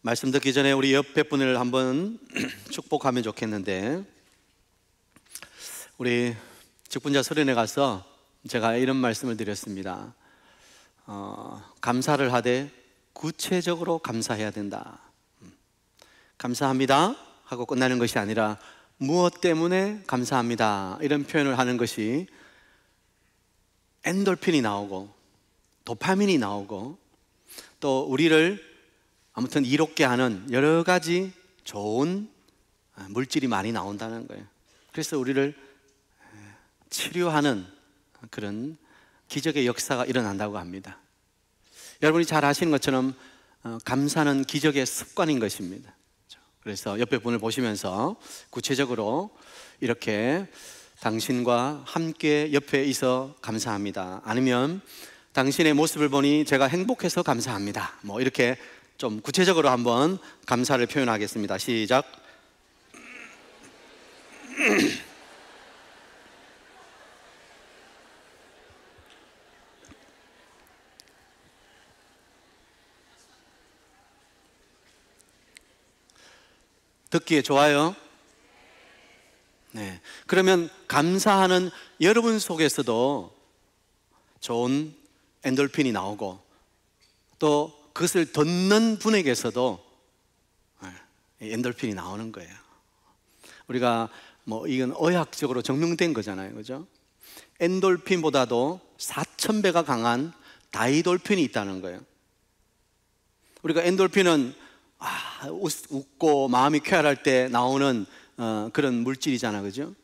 말씀 듣기 전에 우리 옆에 분을 한번 축복하면 좋겠는데, 우리 직분자 수련회 가서 제가 이런 말씀을 드렸습니다. 감사를 하되 구체적으로 감사해야 된다. 감사합니다 하고 끝나는 것이 아니라 무엇 때문에 감사합니다 이런 표현을 하는 것이 엔돌핀이 나오고 도파민이 나오고 또 우리를 아무튼 이롭게 하는 여러 가지 좋은 물질이 많이 나온다는 거예요. 그래서 우리를 치료하는 그런 기적의 역사가 일어난다고 합니다. 여러분이 잘 아시는 것처럼 감사는 기적의 습관인 것입니다. 그래서 옆에 분을 보시면서 구체적으로 이렇게 당신과 함께 옆에 있어 감사합니다, 아니면 당신의 모습을 보니 제가 행복해서 감사합니다, 뭐 이렇게 좀 구체적으로 한번 감사를 표현하겠습니다. 시작. 듣기에 좋아요? 네. 그러면 감사하는 여러분 속에서도 좋은 엔돌핀이 나오고 또 그것을 듣는 분에게서도 엔돌핀이 나오는 거예요. 우리가 뭐 이건 의학적으로 증명된 거잖아요, 그죠? 엔돌핀보다도 4,000배가 강한 다이돌핀이 있다는 거예요. 우리가 엔돌핀은 웃고 마음이 쾌활할 때 나오는 그런 물질이잖아, 그죠?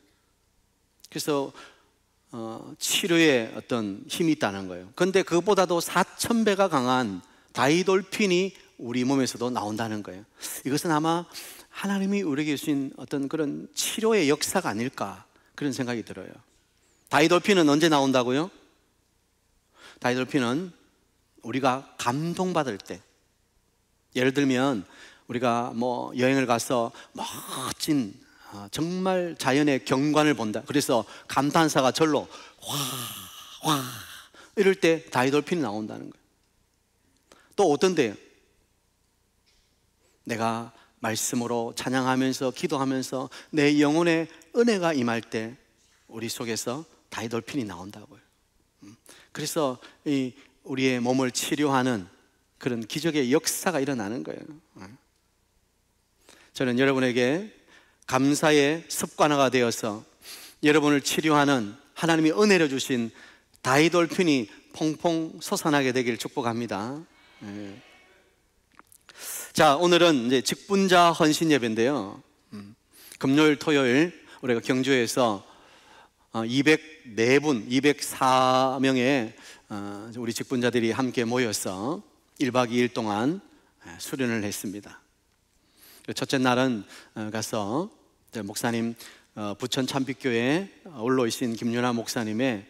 그래서 치료에 어떤 힘이 있다는 거예요. 그런데 그것보다도 4,000배가 강한 다이돌핀이 우리 몸에서도 나온다는 거예요. 이것은 아마 하나님이 우리에게 주신 어떤 그런 치료의 역사가 아닐까, 그런 생각이 들어요. 다이돌핀은 언제 나온다고요? 다이돌핀은 우리가 감동받을 때, 예를 들면 우리가 뭐 여행을 가서 멋진 정말 자연의 경관을 본다, 그래서 감탄사가 절로 와 이럴 때 다이돌핀이 나온다는 거예요. 또 어떤데요? 내가 말씀으로 찬양하면서 기도하면서 내 영혼에 은혜가 임할 때 우리 속에서 다이돌핀이 나온다고요. 그래서 우리의 몸을 치료하는 그런 기적의 역사가 일어나는 거예요. 저는 여러분에게 감사의 습관화가 되어서 여러분을 치료하는 하나님이 은혜를 주신 다이돌핀이 퐁퐁 솟아나게 되길 축복합니다. 자, 오늘은 이제 직분자 헌신 예배인데요. 금요일, 토요일 우리가 경주에서 204분, 204명의 우리 직분자들이 함께 모여서 1박 2일 동안 수련을 했습니다. 첫째 날은 가서 목사님, 부천 참빛교회 올로이신 김윤아 목사님의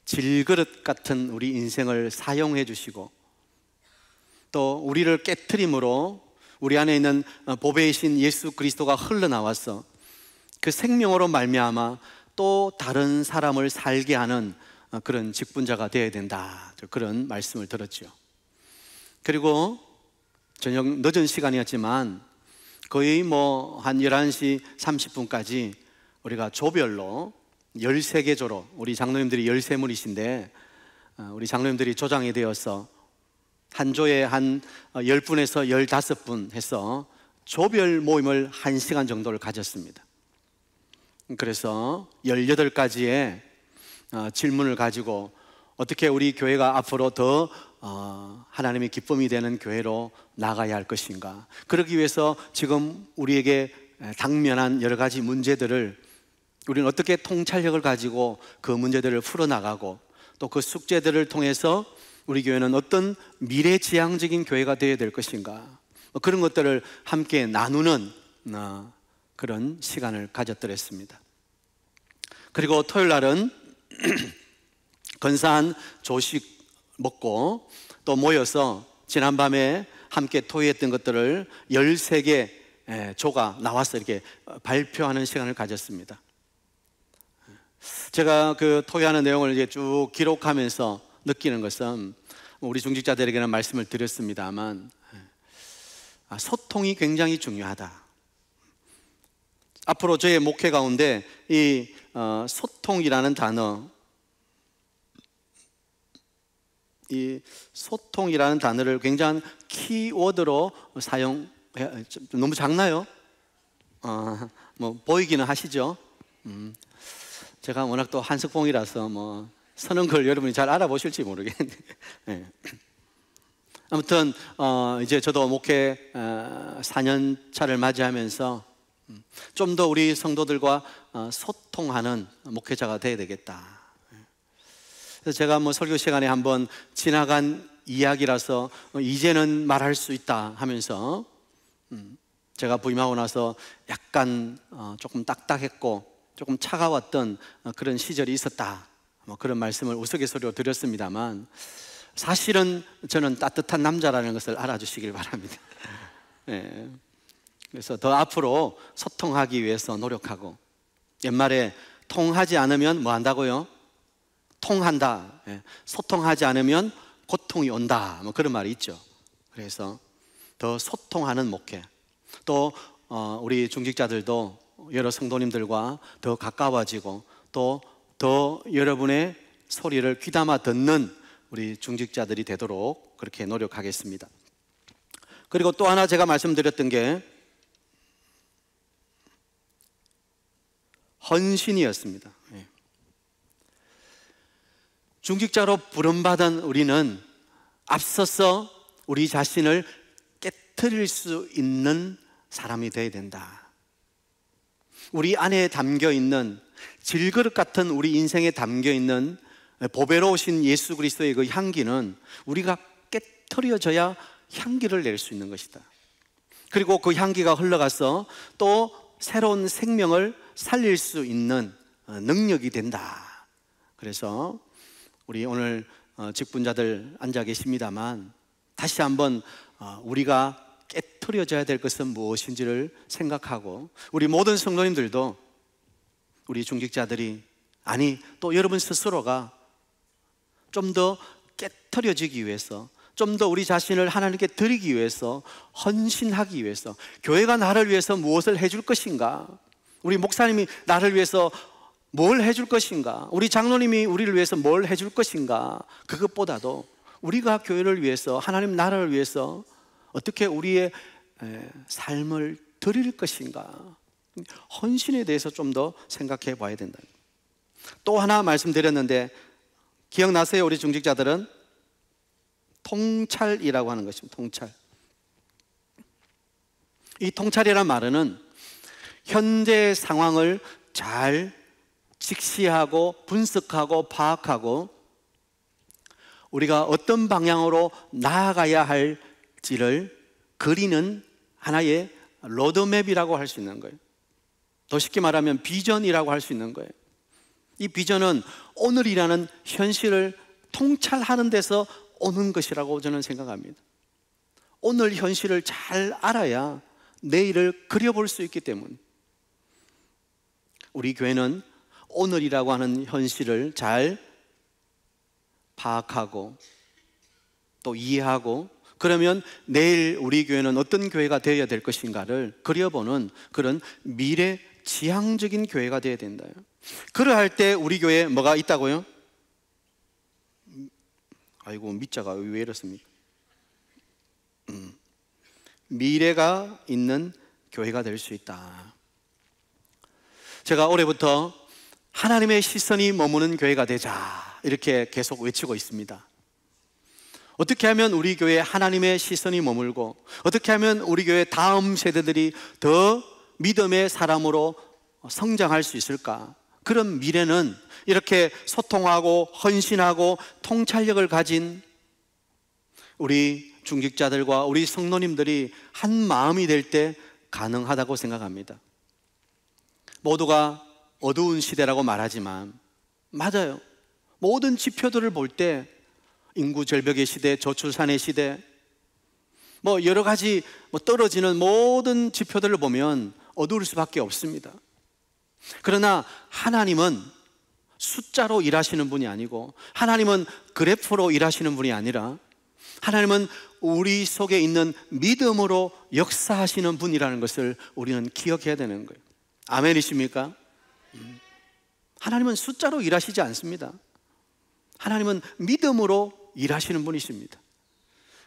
질그릇 같은 우리 인생을 사용해 주시고 또 우리를 깨트림으로 우리 안에 있는 보배이신 예수 그리스도가 흘러나와서 그 생명으로 말미암아 또 다른 사람을 살게 하는 그런 직분자가 되어야 된다, 그런 말씀을 들었죠. 그리고 저녁 늦은 시간이었지만 거의 뭐 한 11시 30분까지 우리가 조별로 13개 조로, 우리 장로님들이 13분이신데 우리 장로님들이 조장이 되어서 한 조에 한 10분에서 15분 해서 조별 모임을 1시간 정도를 가졌습니다. 그래서 18가지의 질문을 가지고 어떻게 우리 교회가 앞으로 더 하나님의 기쁨이 되는 교회로 나가야 할 것인가, 그러기 위해서 지금 우리에게 당면한 여러 가지 문제들을 우리는 어떻게 통찰력을 가지고 그 문제들을 풀어나가고 또 그 숙제들을 통해서 우리 교회는 어떤 미래지향적인 교회가 되어야 될 것인가, 그런 것들을 함께 나누는 그런 시간을 가졌더랬습니다. 그리고 토요일 날은 근사한 조식 먹고 또 모여서 지난밤에 함께 토의했던 것들을 13개 조가 나와서 이렇게 발표하는 시간을 가졌습니다. 제가 그 토의하는 내용을 이제 쭉 기록하면서 느끼는 것은 우리 중직자들에게는 말씀을 드렸습니다만 소통이 굉장히 중요하다. 앞으로 저의 목회 가운데 이 소통이라는 단어, 이 소통이라는 단어를 굉장한 키워드로 사용해. 너무 작나요? 뭐 보이기는 하시죠? 제가 워낙 또 한석봉이라서 뭐 서는 걸 여러분이 잘 알아보실지 모르겠는데 네. 아무튼 이제 저도 목회 4년 차를 맞이하면서 좀 더 우리 성도들과 소통하는 목회자가 되어야 되겠다. 그래서 제가 뭐 설교 시간에 한번 지나간 이야기라서 이제는 말할 수 있다 하면서 제가 부임하고 나서 약간 조금 딱딱했고 조금 차가웠던 그런 시절이 있었다, 뭐 그런 말씀을 우스갯소리로 드렸습니다만 사실은 저는 따뜻한 남자라는 것을 알아주시길 바랍니다. 네. 그래서 더 앞으로 소통하기 위해서 노력하고, 옛말에 통하지 않으면 뭐 한다고요? 통한다. 네. 소통하지 않으면 고통이 온다, 뭐 그런 말이 있죠. 그래서 더 소통하는 목회, 또 우리 중직자들도 여러 성도님들과 더 가까워지고 또 더 여러분의 소리를 귀담아 듣는 우리 중직자들이 되도록 그렇게 노력하겠습니다. 그리고 또 하나 제가 말씀드렸던 게 헌신이었습니다. 중직자로 부름받은 우리는 앞서서 우리 자신을 깨트릴 수 있는 사람이 되어야 된다. 우리 안에 담겨있는, 질그릇 같은 우리 인생에 담겨있는 보배로우신 예수 그리스도의 그 향기는 우리가 깨트려져야 향기를 낼 수 있는 것이다. 그리고 그 향기가 흘러가서 또 새로운 생명을 살릴 수 있는 능력이 된다. 그래서 우리 오늘 직분자들 앉아 계십니다만 다시 한번 우리가 깨트려져야 될 것은 무엇인지를 생각하고, 우리 모든 성도님들도, 우리 중직자들이, 아니 또 여러분 스스로가 좀 더 깨트려지기 위해서, 좀 더 우리 자신을 하나님께 드리기 위해서, 헌신하기 위해서, 교회가 나를 위해서 무엇을 해줄 것인가, 우리 목사님이 나를 위해서 뭘 해줄 것인가, 우리 장로님이 우리를 위해서 뭘 해줄 것인가, 그것보다도 우리가 교회를 위해서, 하나님 나라를 위해서 어떻게 우리의 삶을 드릴 것인가, 헌신에 대해서 좀 더 생각해 봐야 된다. 또 하나 말씀드렸는데 기억나세요? 우리 중직자들은 통찰이라고 하는 것입니다. 통찰. 이 통찰이란 말은 현재 상황을 잘 직시하고 분석하고 파악하고 우리가 어떤 방향으로 나아가야 할지를 그리는 하나의 로드맵이라고 할 수 있는 거예요. 더 쉽게 말하면 비전이라고 할 수 있는 거예요. 이 비전은 오늘이라는 현실을 통찰하는 데서 오는 것이라고 저는 생각합니다. 오늘 현실을 잘 알아야 내일을 그려볼 수 있기 때문에 우리 교회는 오늘이라고 하는 현실을 잘 파악하고 또 이해하고, 그러면 내일 우리 교회는 어떤 교회가 되어야 될 것인가를 그려보는 그런 미래 지향적인 교회가 되어야 된다. 그러할 때 우리 교회에 뭐가 있다고요? 아이고 밑자가 왜 이렇습니까? 미래가 있는 교회가 될 수 있다. 제가 올해부터 하나님의 시선이 머무는 교회가 되자 이렇게 계속 외치고 있습니다. 어떻게 하면 우리 교회에 하나님의 시선이 머물고, 어떻게 하면 우리 교회 다음 세대들이 더 믿음의 사람으로 성장할 수 있을까? 그런 미래는 이렇게 소통하고 헌신하고 통찰력을 가진 우리 중직자들과 우리 성도님들이 한 마음이 될 때 가능하다고 생각합니다. 모두가 어두운 시대라고 말하지만 맞아요. 모든 지표들을 볼 때 인구 절벽의 시대, 저출산의 시대, 뭐 여러 가지 떨어지는 모든 지표들을 보면 어두울 수밖에 없습니다. 그러나 하나님은 숫자로 일하시는 분이 아니고, 하나님은 그래프로 일하시는 분이 아니라, 하나님은 우리 속에 있는 믿음으로 역사하시는 분이라는 것을 우리는 기억해야 되는 거예요. 아멘이십니까? 하나님은 숫자로 일하시지 않습니다. 하나님은 믿음으로 일하시는 분이십니다.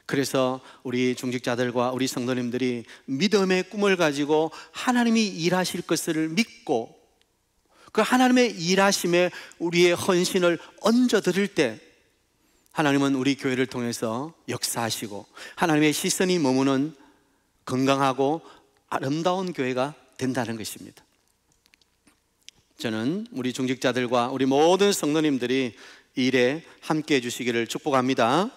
그래서 우리 중직자들과 우리 성도님들이 믿음의 꿈을 가지고 하나님이 일하실 것을 믿고 그 하나님의 일하심에 우리의 헌신을 얹어드릴 때 하나님은 우리 교회를 통해서 역사하시고 하나님의 시선이 머무는 건강하고 아름다운 교회가 된다는 것입니다. 저는 우리 중직자들과 우리 모든 성도님들이 이 일에 함께 해주시기를 축복합니다.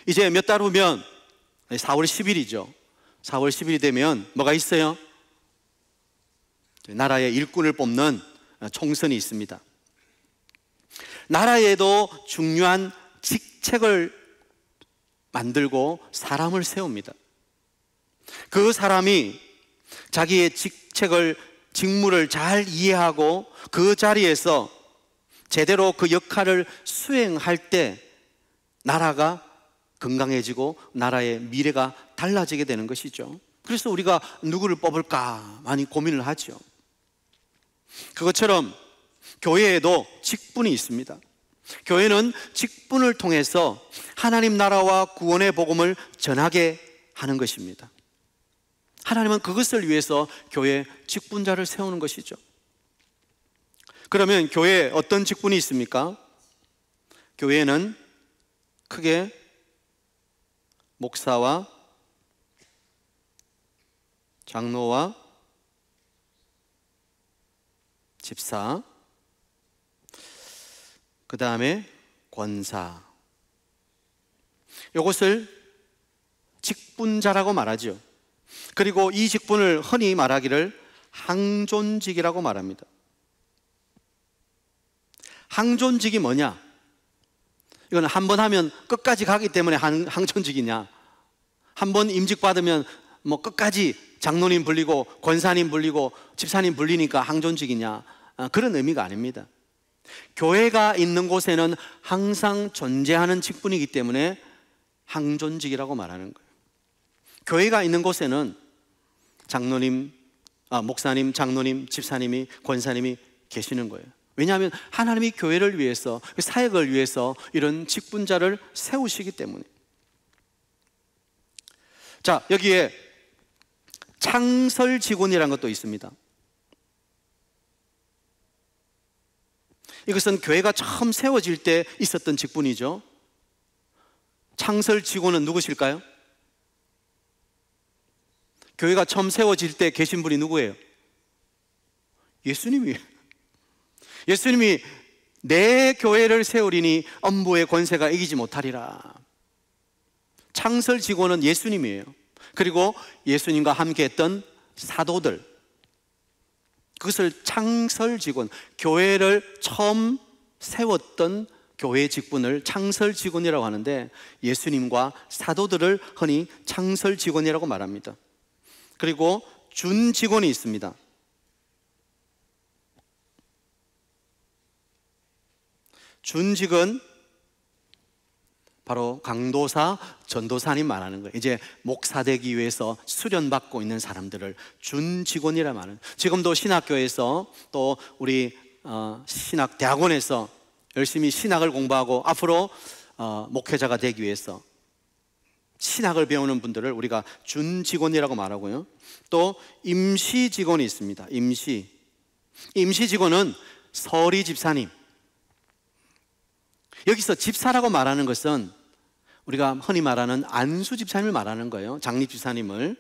이제 몇 달 후면 4월 10일이죠 4월 10일이 되면 뭐가 있어요? 나라의 일꾼을 뽑는 총선이 있습니다. 나라에도 중요한 직책을 만들고 사람을 세웁니다. 그 사람이 자기의 직무를 잘 이해하고 그 자리에서 제대로 그 역할을 수행할 때 나라가 건강해지고 나라의 미래가 달라지게 되는 것이죠. 그래서 우리가 누구를 뽑을까 많이 고민을 하죠. 그것처럼 교회에도 직분이 있습니다. 교회는 직분을 통해서 하나님 나라와 구원의 복음을 전하게 하는 것입니다. 하나님은 그것을 위해서 교회에 직분자를 세우는 것이죠. 그러면 교회에 어떤 직분이 있습니까? 교회에는 크게 목사와 장로와 집사, 그 다음에 권사, 이것을 직분자라고 말하죠. 그리고 이 직분을 흔히 말하기를 항존직이라고 말합니다. 항존직이 뭐냐? 이건 한 번 하면 끝까지 가기 때문에 항존직이냐? 한 번 임직 받으면 뭐 끝까지 장로님 불리고 권사님 불리고 집사님 불리니까 항존직이냐? 그런 의미가 아닙니다. 교회가 있는 곳에는 항상 존재하는 직분이기 때문에 항존직이라고 말하는 거예요. 교회가 있는 곳에는 장로님, 목사님, 장로님, 집사님이, 권사님이 계시는 거예요. 왜냐하면 하나님이 교회를 위해서, 사역을 위해서 이런 직분자를 세우시기 때문에. 자, 여기에 창설 직원이라는 것도 있습니다. 이것은 교회가 처음 세워질 때 있었던 직분이죠. 창설 직원은 누구실까요? 교회가 처음 세워질 때 계신 분이 누구예요? 예수님이에요. 예수님이 내 교회를 세우리니 엄부의 권세가 이기지 못하리라. 창설 직원은 예수님이에요. 그리고 예수님과 함께 했던 사도들, 그것을 창설 직원, 교회를 처음 세웠던 교회 직분을 창설 직원이라고 하는데 예수님과 사도들을 흔히 창설 직원이라고 말합니다. 그리고 준 직원이 있습니다. 준직은 바로 강도사, 전도사님 말하는 거예요. 이제 목사 되기 위해서 수련받고 있는 사람들을 준직원이라 말하는. 지금도 신학교에서 또 우리 신학대학원에서 열심히 신학을 공부하고 앞으로 목회자가 되기 위해서 신학을 배우는 분들을 우리가 준직원이라고 말하고요. 또 임시직원이 있습니다. 임시직원은 서리 집사님. 여기서 집사라고 말하는 것은 우리가 흔히 말하는 안수 집사님을 말하는 거예요. 장립 집사님을.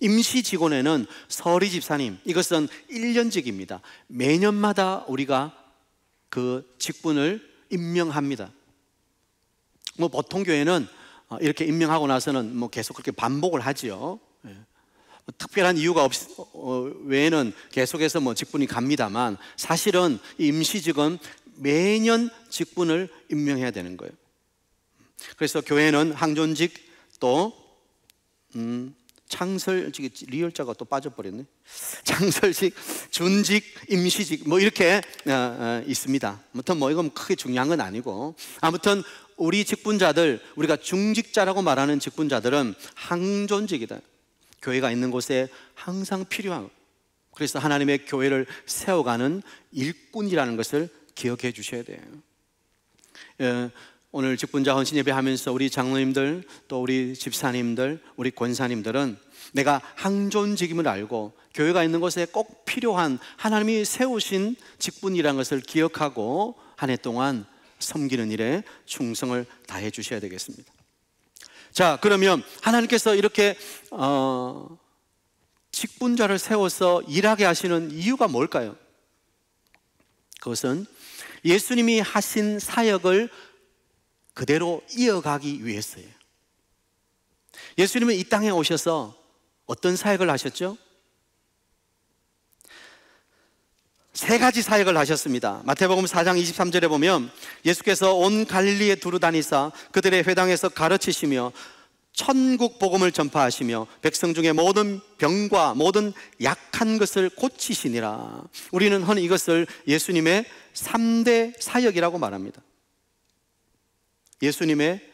임시 직원에는 서리 집사님, 이것은 1년직입니다. 매년마다 우리가 그 직분을 임명합니다. 뭐 보통 교회는 이렇게 임명하고 나서는 뭐 계속 그렇게 반복을 하지요. 특별한 이유가 외에는 계속해서 뭐 직분이 갑니다만 사실은 이 임시직은 매년 직분을 임명해야 되는 거예요. 그래서 교회는 항존직 또 창설직, 리얼자가 또 빠져버렸네. 창설직, 준직, 임시직 뭐 이렇게 있습니다. 아무튼 뭐 이건 크게 중요한 건 아니고 아무튼 우리 직분자들, 우리가 중직자라고 말하는 직분자들은 항존직이다. 교회가 있는 곳에 항상 필요한, 그래서 하나님의 교회를 세워가는 일꾼이라는 것을 기억해 주셔야 돼요. 오늘 직분자 헌신 예배하면서 우리 장로님들, 또 우리 집사님들, 우리 권사님들은 내가 항존직임을 알고 교회가 있는 곳에 꼭 필요한 하나님이 세우신 직분이라는 것을 기억하고 한 해 동안 섬기는 일에 충성을 다해 주셔야 되겠습니다. 자, 그러면 하나님께서 이렇게 직분자를 세워서 일하게 하시는 이유가 뭘까요? 그것은 예수님이 하신 사역을 그대로 이어가기 위해서예요. 예수님은 이 땅에 오셔서 어떤 사역을 하셨죠? 세 가지 사역을 하셨습니다. 마태복음 4장 23절에 보면 예수께서 온 갈릴리에 두루 다니사 그들의 회당에서 가르치시며 천국 복음을 전파하시며 백성 중에 모든 병과 모든 약한 것을 고치시니라. 우리는 흔히 이것을 예수님의 3대 사역이라고 말합니다. 예수님의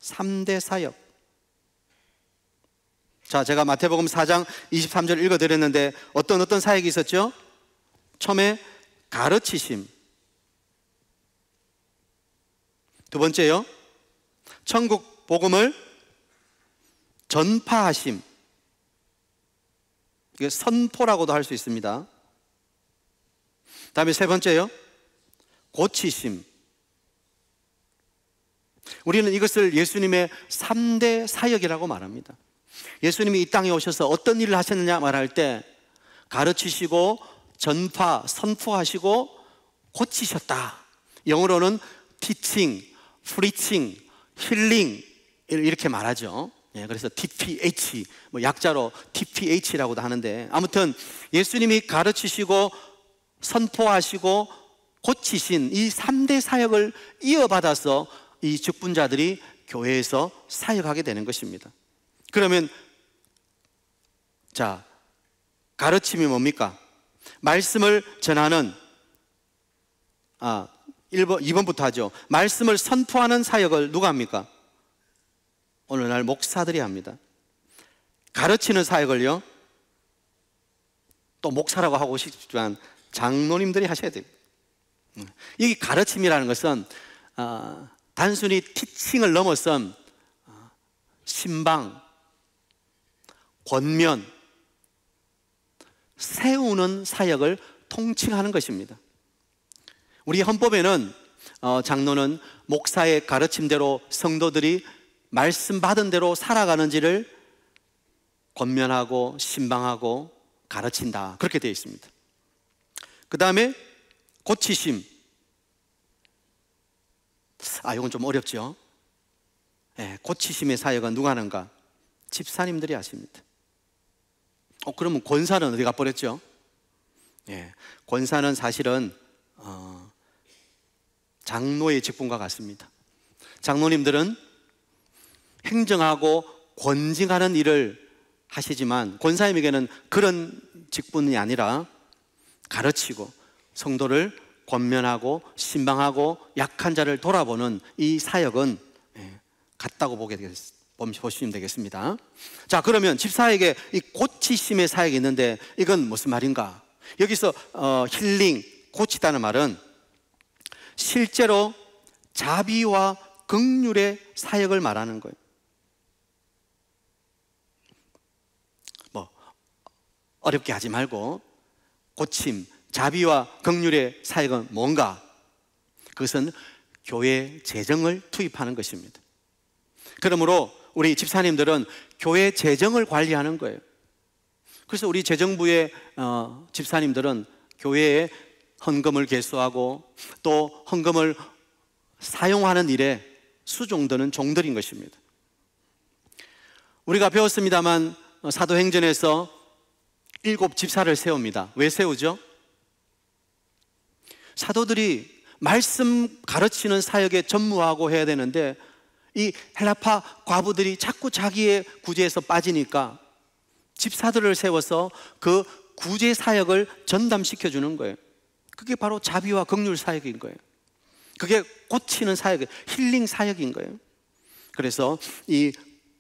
3대 사역. 자, 제가 마태복음 4장 23절 읽어드렸는데 어떤 사역이 있었죠? 처음에 가르치심, 두 번째요, 천국 복음을 전파하심, 이게 선포라고도 할 수 있습니다. 다음에 세 번째요, 고치심. 우리는 이것을 예수님의 3대 사역이라고 말합니다. 예수님이 이 땅에 오셔서 어떤 일을 하셨느냐 말할 때 가르치시고 전파, 선포하시고 고치셨다. 영어로는 teaching, preaching, healing 이렇게 말하죠. 그래서 TPH, 약자로 TPH라고도 하는데, 아무튼 예수님이 가르치시고 선포하시고 고치신 이 3대 사역을 이어받아서 이 직분자들이 교회에서 사역하게 되는 것입니다. 그러면 자, 가르침이 뭡니까? 말씀을 전하는 2번부터 하죠. 말씀을 선포하는 사역을 누가 합니까? 오늘날 목사들이 합니다. 가르치는 사역을요, 또 목사라고 하고 싶지만 장로님들이 하셔야 돼요. 이 가르침이라는 것은 단순히 티칭을 넘어선 신방, 권면, 세우는 사역을 통칭하는 것입니다. 우리 헌법에는 장로는 목사의 가르침대로 성도들이 말씀 받은 대로 살아가는지를 권면하고 신방하고 가르친다, 그렇게 되어 있습니다. 그 다음에 고치심. 이건 좀 어렵죠. 고치심의 사역은 누가 하는가? 집사님들이 하십니다. 그러면 권사는 어디 가버렸죠? 권사는 사실은 장로의 직분과 같습니다. 장로님들은 행정하고 권징하는 일을 하시지만 권사님에게는 그런 직분이 아니라 가르치고 성도를 권면하고 신방하고 약한 자를 돌아보는 이 사역은 같다고 보시면 되겠습니다. 자, 그러면 집사에게 이 고치심의 사역이 있는데 이건 무슨 말인가? 여기서 힐링, 고치다는 말은 실제로 자비와 긍휼의 사역을 말하는 거예요. 어렵게 하지 말고 고침, 자비와 긍휼의 사역은 뭔가? 그것은 교회 재정을 투입하는 것입니다. 그러므로 우리 집사님들은 교회 재정을 관리하는 거예요. 그래서 우리 재정부의 집사님들은 교회에 헌금을 개수하고 또 헌금을 사용하는 일에 수종드는 종들인 것입니다. 우리가 배웠습니다만 사도행전에서 7 집사를 세웁니다. 왜 세우죠? 사도들이 말씀 가르치는 사역에 전무하고 해야 되는데 이 헬라파 과부들이 자꾸 자기의 구제에서 빠지니까 집사들을 세워서 그 구제 사역을 전담시켜 주는 거예요. 그게 바로 자비와 긍휼 사역인 거예요. 그게 고치는 사역, 힐링 사역인 거예요. 그래서 이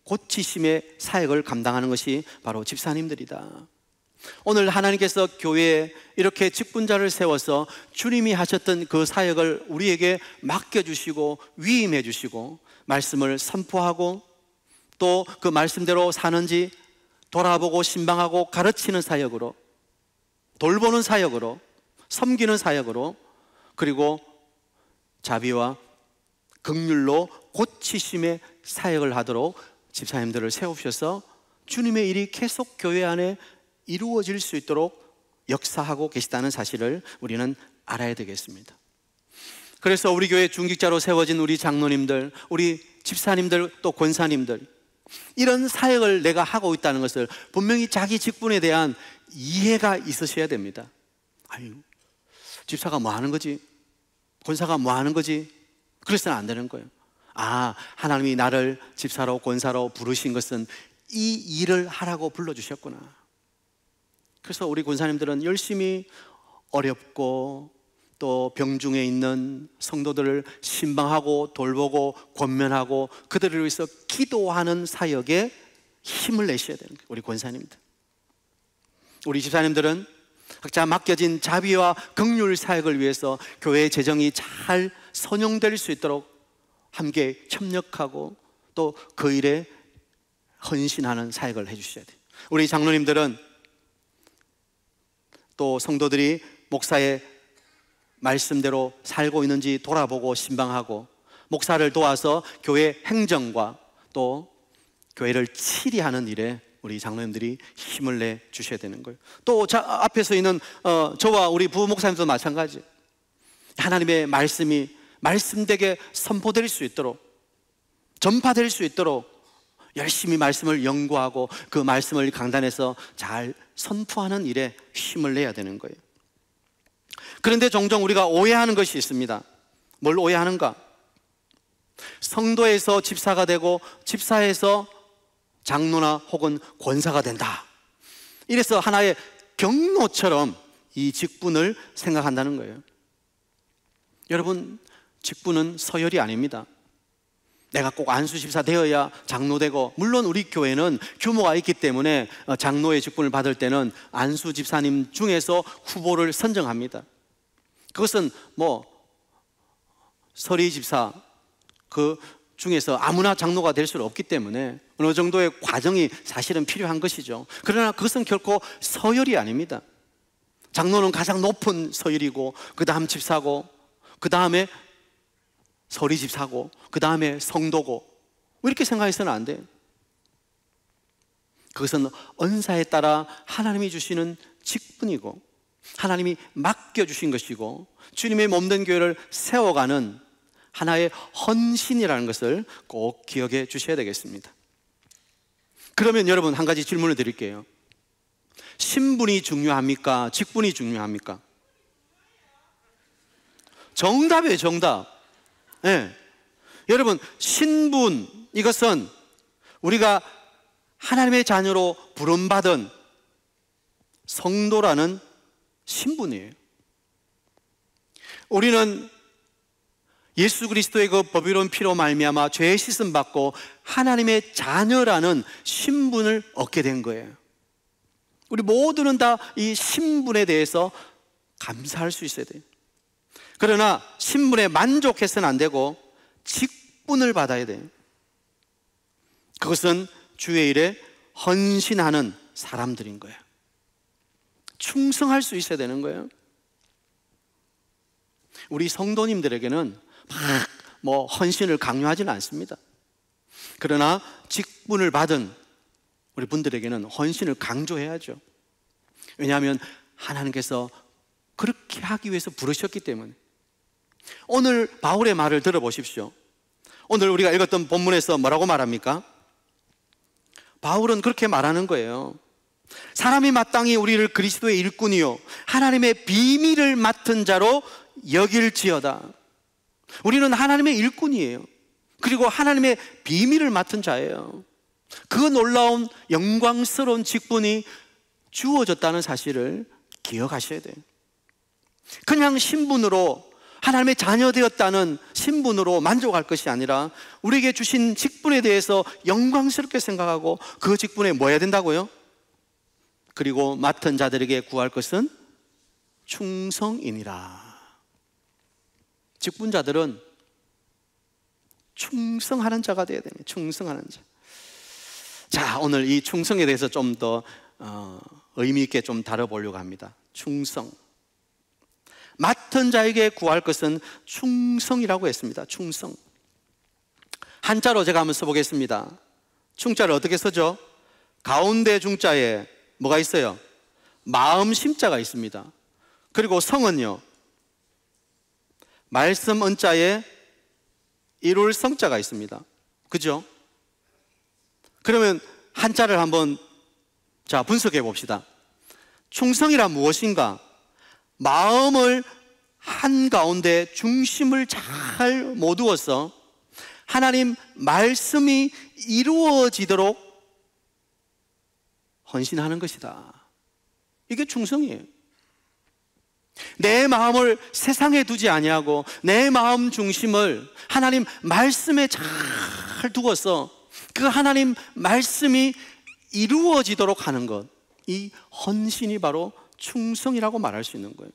고치심의 사역을 감당하는 것이 바로 집사님들이다. 오늘 하나님께서 교회에 이렇게 직분자를 세워서 주님이 하셨던 그 사역을 우리에게 맡겨주시고 위임해 주시고 말씀을 선포하고 또 그 말씀대로 사는지 돌아보고 신방하고 가르치는 사역으로, 돌보는 사역으로, 섬기는 사역으로, 그리고 자비와 긍휼로 고치심의 사역을 하도록 집사님들을 세우셔서 주님의 일이 계속 교회 안에 이루어질 수 있도록 역사하고 계시다는 사실을 우리는 알아야 되겠습니다. 그래서 우리 교회 중직자로 세워진 우리 장로님들, 우리 집사님들, 또 권사님들, 이런 사역을 내가 하고 있다는 것을 분명히 자기 직분에 대한 이해가 있으셔야 됩니다. 아유, 집사가 뭐 하는 거지? 권사가 뭐 하는 거지? 그래서는 안 되는 거예요. 아, 하나님이 나를 집사로 권사로 부르신 것은 이 일을 하라고 불러주셨구나. 그래서 우리 권사님들은 열심히 어렵고 또 병중에 있는 성도들을 신방하고 돌보고 권면하고 그들을 위해서 기도하는 사역에 힘을 내셔야 되는 거예요. 우리 권사님들. 우리 집사님들은 각자 맡겨진 자비와 긍휼 사역을 위해서 교회의 재정이 잘 선용될 수 있도록 함께 협력하고 또 그 일에 헌신하는 사역을 해주셔야 돼요. 우리 장로님들은 또 성도들이 목사의 말씀대로 살고 있는지 돌아보고 신방하고, 목사를 도와서 교회 행정과 또 교회를 치리하는 일에 우리 장로님들이 힘을 내 주셔야 되는 거예요. 또 앞에서 있는 저와 우리 부목사님도 마찬가지. 하나님의 말씀이 말씀되게 선포될 수 있도록, 전파될 수 있도록 열심히 말씀을 연구하고 그 말씀을 강단에서 잘 선포하는 일에 힘을 내야 되는 거예요. 그런데 종종 우리가 오해하는 것이 있습니다. 뭘 오해하는가? 성도에서 집사가 되고 집사에서 장로나 혹은 권사가 된다, 이래서 하나의 경로처럼 이 직분을 생각한다는 거예요. 여러분, 직분은 서열이 아닙니다. 내가 꼭 안수집사 되어야 장로되고, 물론 우리 교회는 규모가 있기 때문에 장로의 직분을 받을 때는 안수집사님 중에서 후보를 선정합니다. 그것은 뭐 서리집사 그 중에서 아무나 장로가 될 수는 없기 때문에 어느 정도의 과정이 사실은 필요한 것이죠. 그러나 그것은 결코 서열이 아닙니다. 장로는 가장 높은 서열이고, 그 다음 집사고, 그 다음에 서리집사고, 그 다음에 성도고, 이렇게 생각해서는 안 돼요. 그것은 언사에 따라 하나님이 주시는 직분이고 하나님이 맡겨주신 것이고 주님의 몸된 교회를 세워가는 하나의 헌신이라는 것을 꼭 기억해 주셔야 되겠습니다. 그러면 여러분, 한 가지 질문을 드릴게요. 신분이 중요합니까? 직분이 중요합니까? 정답이에요, 정답. 네. 여러분, 신분, 이것은 우리가 하나님의 자녀로 부름받은 성도라는 신분이에요. 우리는 예수 그리스도의 그 법이로운 피로 말미암아 죄의 씻음 받고 하나님의 자녀라는 신분을 얻게 된 거예요. 우리 모두는 다 이 신분에 대해서 감사할 수 있어야 돼요. 그러나 신분에 만족해서는 안 되고 직분을 받아야 돼요. 그것은 주의 일에 헌신하는 사람들인 거예요. 충성할 수 있어야 되는 거예요. 우리 성도님들에게는 막 헌신을 강요하지는 않습니다. 그러나 직분을 받은 우리 분들에게는 헌신을 강조해야죠. 왜냐하면 하나님께서 그렇게 하기 위해서 부르셨기 때문에. 오늘 바울의 말을 들어보십시오. 오늘 우리가 읽었던 본문에서 뭐라고 말합니까? 바울은 그렇게 말하는 거예요. 사람이 마땅히 우리를 그리스도의 일꾼이요 하나님의 비밀을 맡은 자로 여길지어다. 우리는 하나님의 일꾼이에요. 그리고 하나님의 비밀을 맡은 자예요. 그 놀라운 영광스러운 직분이 주어졌다는 사실을 기억하셔야 돼요. 그냥 신분으로 하나님의 자녀 되었다는 신분으로 만족할 것이 아니라 우리에게 주신 직분에 대해서 영광스럽게 생각하고 그 직분에 뭐 해야 된다고요? 그리고 맡은 자들에게 구할 것은 충성이니라. 직분자들은 충성하는 자가 되어야 됩니다. 충성하는 자. 자, 오늘 이 충성에 대해서 좀 더 의미 있게 좀 다뤄보려고 합니다. 충성. 맡은 자에게 구할 것은 충성이라고 했습니다. 충성. 한자로 제가 한번 써보겠습니다. 충자를 어떻게 쓰죠? 가운데 중자에 뭐가 있어요? 마음 심자가 있습니다. 그리고 성은요, 말씀 은자에 이룰 성자가 있습니다. 그죠? 그러면 한자를 한번 분석해 봅시다. 충성이란 무엇인가? 마음을 한가운데 중심을 잘 모두어서 하나님 말씀이 이루어지도록 헌신하는 것이다. 이게 충성이에요. 내 마음을 세상에 두지 아니하고 내 마음 중심을 하나님 말씀에 잘 두어서 그 하나님 말씀이 이루어지도록 하는 것, 이 헌신이 바로 충성이라고 말할 수 있는 거예요.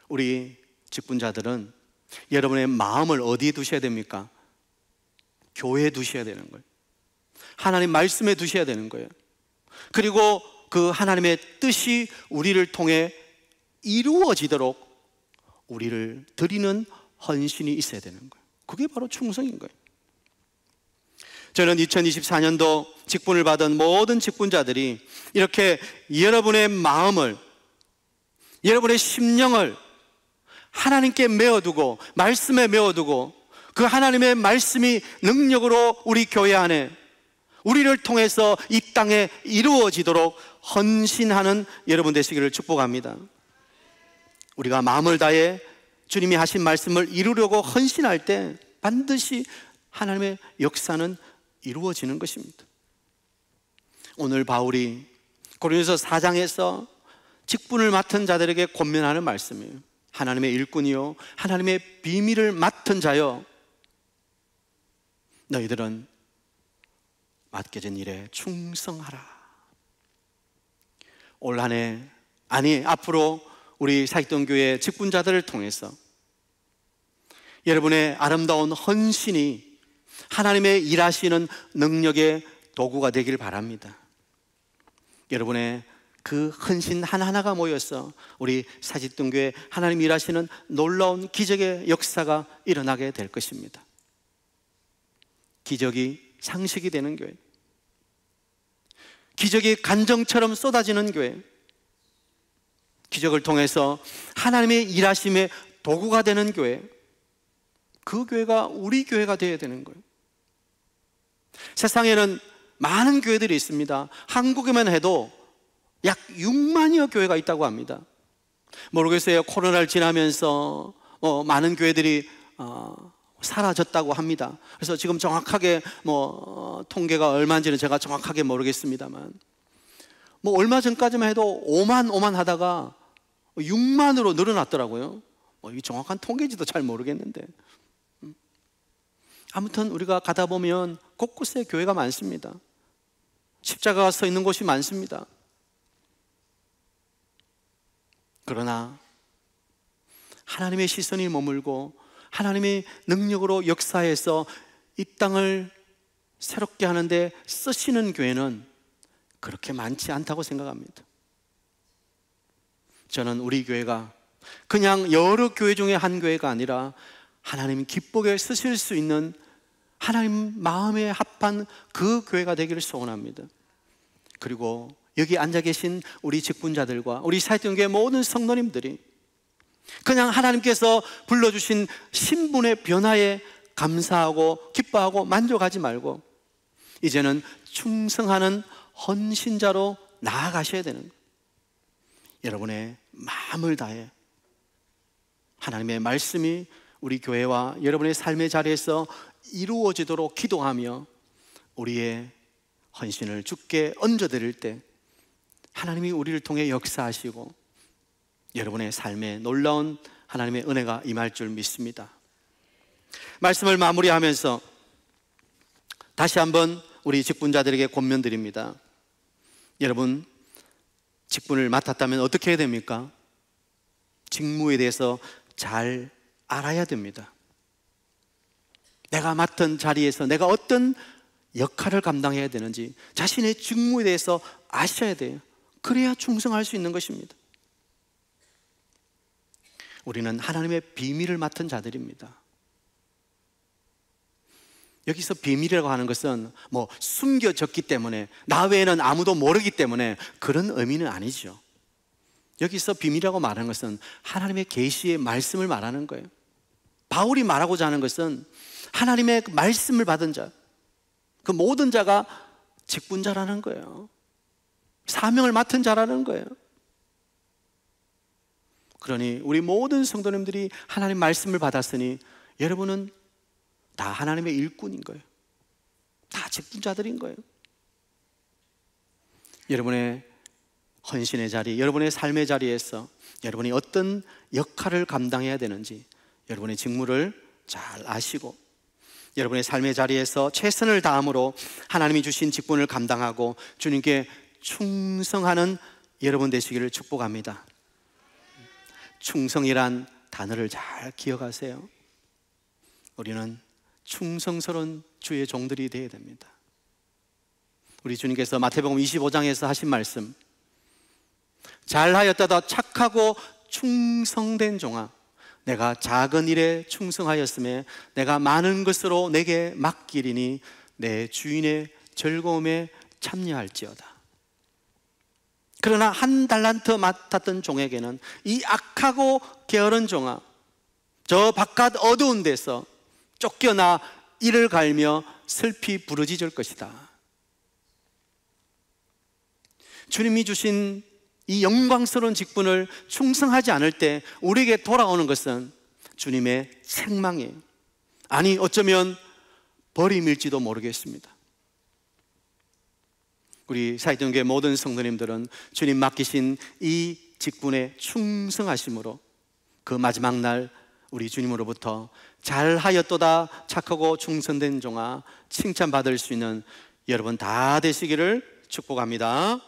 우리 직분자들은 여러분의 마음을 어디에 두셔야 됩니까? 교회에 두셔야 되는 거예요. 하나님 말씀에 두셔야 되는 거예요. 그리고 그 하나님의 뜻이 우리를 통해 이루어지도록 우리를 드리는 헌신이 있어야 되는 거예요. 그게 바로 충성인 거예요. 저는 2024년도 직분을 받은 모든 직분자들이 이렇게 여러분의 마음을, 여러분의 심령을 하나님께 메어두고 말씀에 메어두고 그 하나님의 말씀이 능력으로 우리 교회 안에 우리를 통해서 이 땅에 이루어지도록 헌신하는 여러분 되시기를 축복합니다. 우리가 마음을 다해 주님이 하신 말씀을 이루려고 헌신할 때 반드시 하나님의 역사는 이루어지는 것입니다. 오늘 바울이 고린도서 4장에서 직분을 맡은 자들에게 권면하는 말씀이에요. 하나님의 일꾼이요 하나님의 비밀을 맡은 자여, 너희들은 맡겨진 일에 충성하라. 올 한 해, 아니 앞으로 우리 사익동교회 직분자들을 통해서 여러분의 아름다운 헌신이 하나님의 일하시는 능력의 도구가 되길 바랍니다. 여러분의 그 헌신 하나하나가 모여서 우리 사직동교회 하나님 일하시는 놀라운 기적의 역사가 일어나게 될 것입니다. 기적이 상식이 되는 교회, 기적이 간정처럼 쏟아지는 교회, 기적을 통해서 하나님의 일하심의 도구가 되는 교회, 그 교회가 우리 교회가 되어야 되는 거예요. 세상에는 많은 교회들이 있습니다. 한국에만 해도 약 6만여 교회가 있다고 합니다. 모르겠어요. 코로나를 지나면서 많은 교회들이 사라졌다고 합니다. 그래서 지금 정확하게 통계가 얼마인지는 제가 정확하게 모르겠습니다만, 얼마 전까지만 해도 5만 하다가 6만으로 늘어났더라고요. 이 정확한 통계인지도 잘 모르겠는데, 아무튼 우리가 가다 보면 곳곳에 교회가 많습니다. 십자가가 서 있는 곳이 많습니다. 그러나 하나님의 시선이 머물고 하나님의 능력으로 역사해서 이 땅을 새롭게 하는데 쓰시는 교회는 그렇게 많지 않다고 생각합니다. 저는 우리 교회가 그냥 여러 교회 중에 한 교회가 아니라 하나님 기쁘게 쓰실 수 있는 하나님 마음에 합한 그 교회가 되기를 소원합니다. 그리고 여기 앉아 계신 우리 직분자들과 우리 사역동교회 모든 성도님들이 그냥 하나님께서 불러주신 신분의 변화에 감사하고 기뻐하고 만족하지 말고 이제는 충성하는 헌신자로 나아가셔야 되는 거예요. 여러분의 마음을 다해 하나님의 말씀이 우리 교회와 여러분의 삶의 자리에서 이루어지도록 기도하며 우리의 헌신을 주께 얹어드릴 때 하나님이 우리를 통해 역사하시고 여러분의 삶에 놀라운 하나님의 은혜가 임할 줄 믿습니다. 말씀을 마무리하면서 다시 한번 우리 직분자들에게 권면드립니다. 여러분, 직분을 맡았다면 어떻게 해야 됩니까? 직무에 대해서 잘 알아야 됩니다. 내가 맡은 자리에서 내가 어떤 역할을 감당해야 되는지 자신의 직무에 대해서 아셔야 돼요. 그래야 충성할 수 있는 것입니다. 우리는 하나님의 비밀을 맡은 자들입니다. 여기서 비밀이라고 하는 것은 뭐 숨겨졌기 때문에, 나 외에는 아무도 모르기 때문에 그런 의미는 아니죠. 여기서 비밀이라고 말하는 것은 하나님의 계시의 말씀을 말하는 거예요. 바울이 말하고자 하는 것은 하나님의 그 말씀을 받은 자, 그 모든 자가 직분자라는 거예요. 사명을 맡은 자라는 거예요. 그러니 우리 모든 성도님들이 하나님 말씀을 받았으니 여러분은 다 하나님의 일꾼인 거예요. 다 직분자들인 거예요. 여러분의 헌신의 자리, 여러분의 삶의 자리에서 여러분이 어떤 역할을 감당해야 되는지 여러분의 직무를 잘 아시고 여러분의 삶의 자리에서 최선을 다함으로 하나님이 주신 직분을 감당하고 주님께 충성하는 여러분 되시기를 축복합니다. 충성이란 단어를 잘 기억하세요. 우리는 충성스러운 주의 종들이 되어야 됩니다. 우리 주님께서 마태복음 25장에서 하신 말씀, 잘하였다다 착하고 충성된 종아, 내가 작은 일에 충성하였음에 내가 많은 것으로 내게 맡기리니 내 주인의 즐거움에 참여할지어다. 그러나 한 달란트 맡았던 종에게는 이 악하고 게으른 종아, 저 바깥 어두운 데서 쫓겨나 이를 갈며 슬피 부르짖을 것이다. 주님이 주신 이 영광스러운 직분을 충성하지 않을 때 우리에게 돌아오는 것은 주님의 책망이에요. 아니, 어쩌면 버림일지도 모르겠습니다. 우리 사이동교회 모든 성도님들은 주님 맡기신 이 직분에 충성하심으로 그 마지막 날 우리 주님으로부터 잘하였도다 착하고 충성된 종아 칭찬받을 수 있는 여러분 다 되시기를 축복합니다.